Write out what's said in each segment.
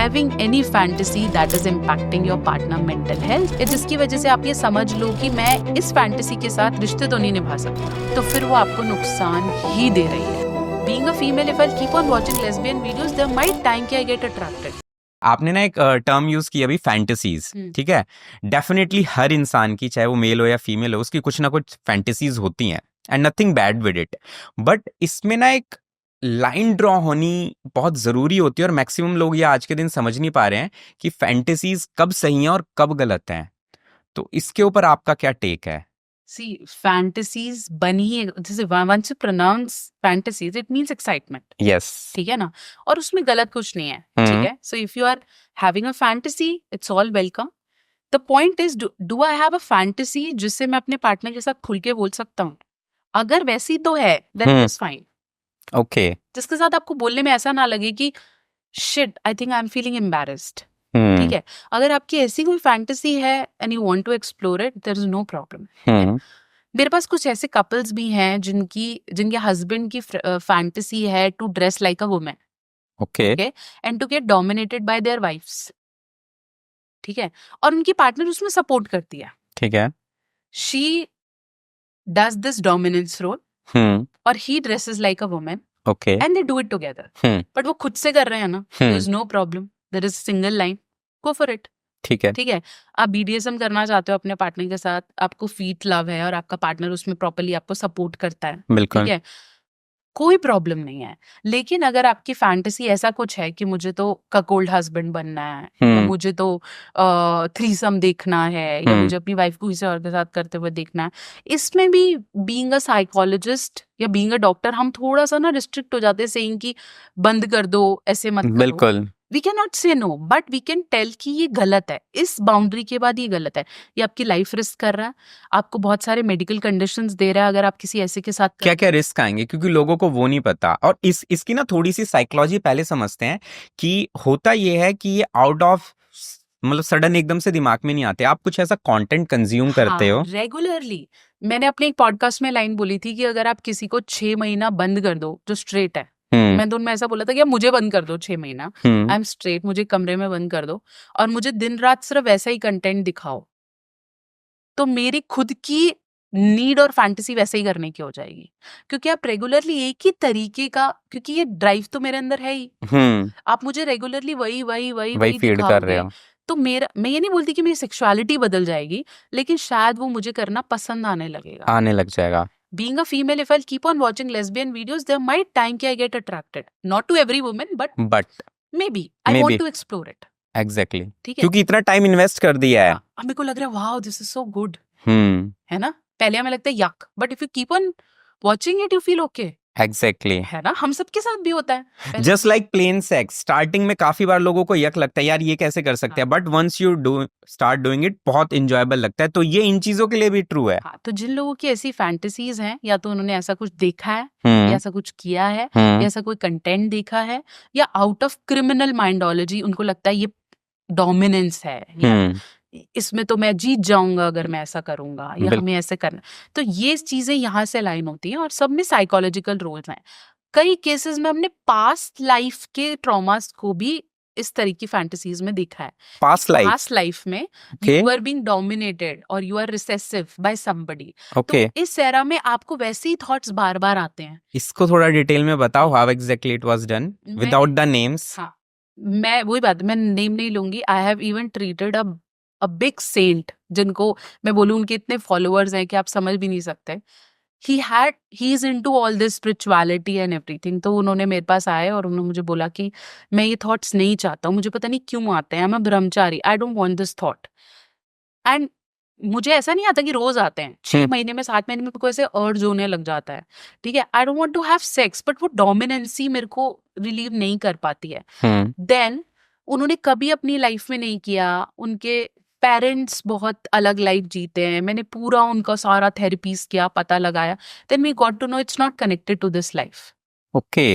Having any fantasy that is impacting your partner mental health, जिसकी वजह से आप ये समझ लो कि मैं इस फैंटेसी के साथ रिश्ते तो नहीं निभा सकता, तो फिर वो आपको नुकसान ही दे रही है। Being a female, if I keep on watching lesbian videos, there might time कि I get attracted. आपने ना एक टर्म यूज की अभी फैंटेसीज, ठीक है। डेफिनेटली हर इंसान की, चाहे वो मेल हो या फीमेल हो, उसकी कुछ ना कुछ फैंटेसीज होती हैं and nothing bad with it. But इसमें ना एक लाइन ड्रॉ होनी बहुत जरूरी होती है और मैक्सिमम लोग ये आज के दिन समझ नहीं पा रहे हैं कि फैंटेसीज कब सही हैं और कब गलत हैं। तो इसके ऊपर आपका क्या टेक है? See, fantasies बनी है, जैसे once you pronounce fantasies, it means excitement. Yes, ठीक है ना, और उसमें गलत कुछ नहीं है, ठीक है। So if you are having a fantasy, it's all welcome. The point is, do I have a fantasy जिससे मैं अपने पार्टनर के साथ खुल के बोल सकता हूँ? अगर वैसी तो है, then it's fine. ओके, जिसके साथ आपको बोलने में ऐसा ना लगे कि shit, I think I'm feeling embarrassed. ठीक है, अगर आपकी ऐसी कोई फैंटेसी है and you want to explore it, there is no problem. मेरे पास कुछ ऐसे कपल्स भी हैं जिनके हस्बैंड की फैंटेसी है to dress like a woman, okay, and to get dominated by their wives, ठीक है, और उनकी पार्टनर उसमें सपोर्ट करती है, ठीक है, she does this dominance role और he dresses like a woman, okay, and they do it together. But वो खुद से कर रहे हैं ना, there is no problem, there is single line, go for it. ठीक है, ठीक है, आप बीडीएसएम करना चाहते हो अपने पार्टनर के साथ, आपको फीट लव है और आपका पार्टनर उसमें प्रॉपर्ली आपको सपोर्ट करता है, बिल्कुल, ठीक है, कोई प्रॉब्लम नहीं है। लेकिन अगर आपकी फैंटेसी ऐसा कुछ है कि मुझे तो ककोल्ड हस्बैंड बनना है, या मुझे तो थ्रीसम देखना है, या मुझे अपनी वाइफ को किसी और के साथ करते हुए देखना है, इसमें भी बीइंग अ साइकोलॉजिस्ट या बीइंग अ डॉक्टर हम थोड़ा सा ना रिस्ट्रिक्ट हो जाते हैं, सेइंग कि बंद कर दो, ऐसे मत करो। बिल्कुल, we can not say no, but we can tell कि ये गलत है, इस बाउंड्री के बाद ये गलत है, ये आपकी लाइफ रिस्क कर रहा है, आपको बहुत सारे मेडिकल कंडीशंस दे रहा है अगर आप किसी ऐसे के साथ क्या क्या रिस्क आएंगे, क्योंकि लोगों को वो नहीं पता। और इसकी ना थोड़ी सी साइकोलॉजी पहले समझते हैं कि होता ये है कि ये आउट ऑफ मतलब सडन एकदम से दिमाग में नहीं आते, आप कुछ ऐसा कंटेंट कंज्यूम करते हो रेगुलरली। मैंने अपने एक पॉडकास्ट में लाइन बोली थी कि अगर आप किसी को 6 महीना बंद कर दो जो स्ट्रेट है, मैं तो उनमें ऐसा बोला था कि मुझे बंद कर दो 6 महीना, आई एम स्ट्रेट, मुझे कमरे में बंद कर दो और मुझे दिन रात सिर्फ वैसा ही कंटेंट दिखाओ, तो मेरी खुद की नीड और फैंटेसी वैसे ही करने की हो जाएगी, क्योंकि आप रेगुलरली एक ही तरीके का, क्योंकि ये ड्राइव तो मेरे अंदर है ही, आप मुझे रेगुलरली वही फीड कर रहे हो, तो मैं ये नहीं बोलती कि मेरी सेक्सुअलिटी बदल जाएगी, लेकिन शायद वो मुझे करना पसंद आने लग जाएगा। Being a female, if I'll keep on watching lesbian videos, there might time कि I get attracted. Not to every woman, but maybe I want to explore it. Exactly. ठीक है, क्योंकि इतना टाइम इन्वेस्ट कर दिया है। अब मेरे को लग रहा है wow, this is so good. है ना, पहले हमें लगता है yuck, but if you keep on watching it, you feel okay. Exactly, है ना, हम सबके साथ भी होता है। Just like plain sex, starting में काफी बार लोगों को यक लगता है यार ये कैसे कर सकते हैं, but once you start doing it बहुत इंजॉयबल लगता है। तो ये इन चीजों के लिए भी ट्रू है। तो जिन लोगों की ऐसी फैंटेसीज हैं, या तो उन्होंने ऐसा कुछ देखा है, या ऐसा कुछ किया है, या ऐसा कोई कंटेंट देखा है, या आउट ऑफ क्रिमिनल माइंडोलॉजी उनको लगता है ये डोमिनेंस है, या इसमें तो मैं जीत जाऊंगा अगर मैं ऐसा करूंगा, या हमें ऐसे करना, तो ये चीजें यहाँ से लाइन होती हैं और सब में साइकोलॉजिकल रोल्स हैं। कई केसेस में हमने पास्ट लाइफ के ट्रॉमास को भी इस तरह की फैंटेसीज में देखा है। पास्ट लाइफ में यू आर बीइंग डोमिनेटेड और you are recessive by somebody, तो इस एरा में आपको वैसे ही थॉट्स बार बार आते हैं। इसको थोड़ा डिटेल में बताओ, how exactly it was done without the names. मैं वही बात, मैं नेम नहीं लूंगी। I have even treated a big saint, जिनको मैं बोलूं उनके इतने फॉलोअर्स हैं कि आप समझ भी नहीं सकते। he is into all this spirituality and everything, तो उन्होंने मेरे पास आए और उन्होंने मुझे बोला कि मैं ये थॉट्स नहीं चाहता हूँ, मुझे पता नहीं क्यों आते हैं, मैं ब्रह्मचारी, आई don't want this thought. And मुझे ऐसा नहीं आता कि रोज आते हैं, 6 महीने में 7 महीने में कोई ऐसे अर्ज होने लग जाता है, ठीक है, I don't want to have sex, but वो डोमिनेंसी मेरे को रिलीव नहीं कर पाती है। देन उन्होंने कभी अपनी लाइफ में नहीं किया, उनके पेरेंट्स बहुत अलग लाइफ जीते हैं, मैंने पूरा उनका सारा थेरेपीज किया, पता लगाया, then we got to know it's not connected to this life. Okay,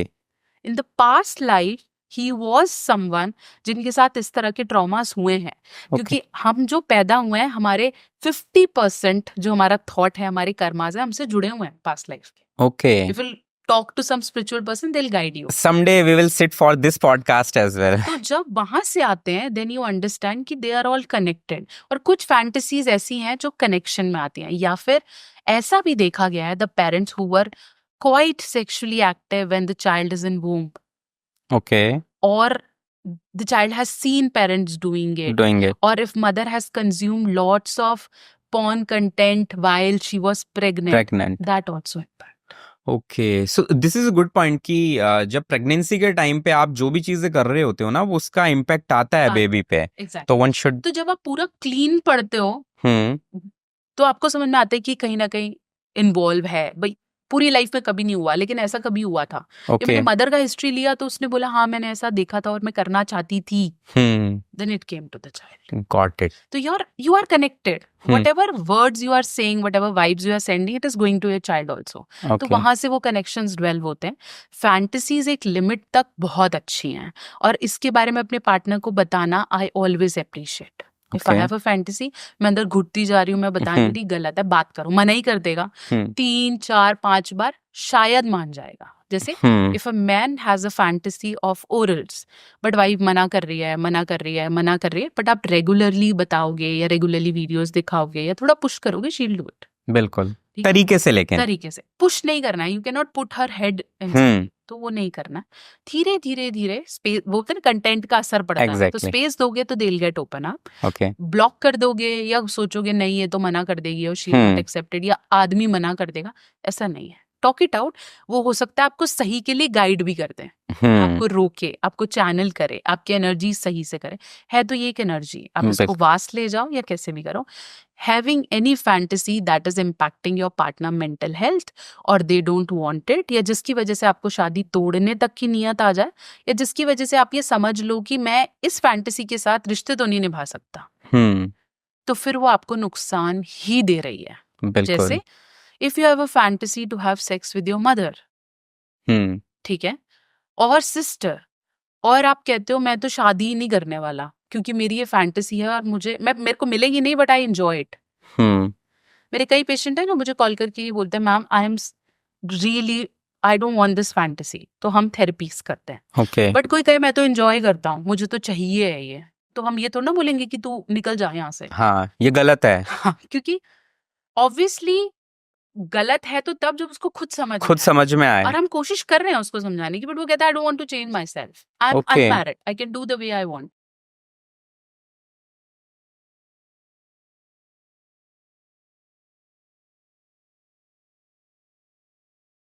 in the past life he was someone जिनके साथ इस तरह के ट्रॉमास हुए हैं, क्योंकि हम जो पैदा हुए हैं, हमारे 50% जो हमारा थॉट है, हमारे कर्मास है, हमसे जुड़े हुए हैं पास्ट लाइफ के। Okay, if will talk to some spiritual person, they'll guide you. someday we will sit for this podcast as well. तो जब वहां से आते हैं then you understand कि they are all connected. और कुछ fantasies ऐसी हैं जो connection में आती हैं, या फिर ऐसा भी देखा गया है the parents who were quite sexually active when the child is in womb, Okay, or the child has seen parents doing it, doing it. or if mother has consumed lots of porn content while she was pregnant, that also impact. Okay, so this is a good point कि जब pregnancy के time पे आप जो भी चीजें कर रहे होते हो ना, वो उसका इम्पैक्ट आता है हाँ, बेबी पे, Exactly. तो वन शुड तो जब आप पूरा क्लीन पढ़ते हो तो आपको समझ में आता है कि कहीं ना कहीं इन्वॉल्व है भाई। पूरी लाइफ में कभी नहीं हुआ, लेकिन ऐसा कभी हुआ था कि ओके मैंने मदर का हिस्ट्री लिया तो उसने बोला हाँ मैंने ऐसा देखा था और मैं करना चाहती थी, then it came to the child. Got it. तो you are connected. Whatever words you are saying, whatever vibes you are sending, it is going to your child also. तो ओके, वहां से वो connections develop होते हैं। Fantasies एक limit तक बहुत अच्छी हैं, और इसके बारे में अपने पार्टनर को बताना I always appreciate. If I Okay. Have a fantasy, मैं अंदर घुटती जा रही हूँ, मैं बता नहीं रही गलत है, बात करो, मना ही कर देगा 3, 4, 5 बार, शायद मान जाएगा। जैसे if a man has a fantasy of orals, but wife मना कर रही है, बट आप रेगुलरली बताओगे या रेगुलरली वीडियोस दिखाओगे या थोड़ा पुश करोगे, शी विल डू इट। बिल्कुल ठीक है? तरीके से, लेकिन तरीके से पुश नहीं करना है, you can not put her head, तो वो नहीं करना है। धीरे धीरे धीरे स्पेस, वो होता है ना कंटेंट का असर पड़ता है, तो Exactly. स्पेस दोगे तो they will get open up. Okay, block कर दोगे या सोचोगे नहीं ये तो मना कर देगी और शी नॉट एक्सेप्टेड, या आदमी मना कर देगा, ऐसा नहीं है। Talk it out. वो हो सकता है आपको सही के लिए गाइड भी कर दें, आपको रोके, आपको चैनल करे, आपकी एनर्जी सही से करे। है तो ये एक एनर्जी, आप इसको वास ले जाओ या कैसे भी करो। Having any fantasy that is impacting your partner mental health, और दे डोंट वांट इट, या जिसकी वजह से आपको शादी तोड़ने तक की नियत आ जाए, या जिसकी वजह से आप ये समझ लो कि मैं इस फैंटेसी के साथ रिश्ते तो नहीं निभा सकता, तो फिर वो आपको नुकसान ही दे रही है। बिल्कुल, जैसे if you have a fantasy to have sex with your mother, ठीक है, और सिस्टर, और आप कहते हो मैं तो शादी ही नहीं करने वाला क्योंकि मेरी ये फैंटेसी है और मेरे को मिलेगी नहीं, बट आई एंजॉय इट। मेरे कई पेशेंट हैं जो मुझे कॉल करके ये बोलते हैं ma'am I am really I don't want this fantasy, तो हम थेरेपीज करते हैं। ओके, बट कोई कहे मैं तो एंजॉय करता हूँ, मुझे तो चाहिए है ये, तो हम ये तो ना बोलेंगे कि तू निकल जा यहाँ से। हाँ ये गलत है, हाँ, क्योंकि ऑब्वियसली गलत है तो तब जब उसको खुद समझ में आए। और हम कोशिश कर रहे हैं उसको समझाने की, बट वो कहता है I don't want to change myself, I am Okay. Married, I can do the way I want.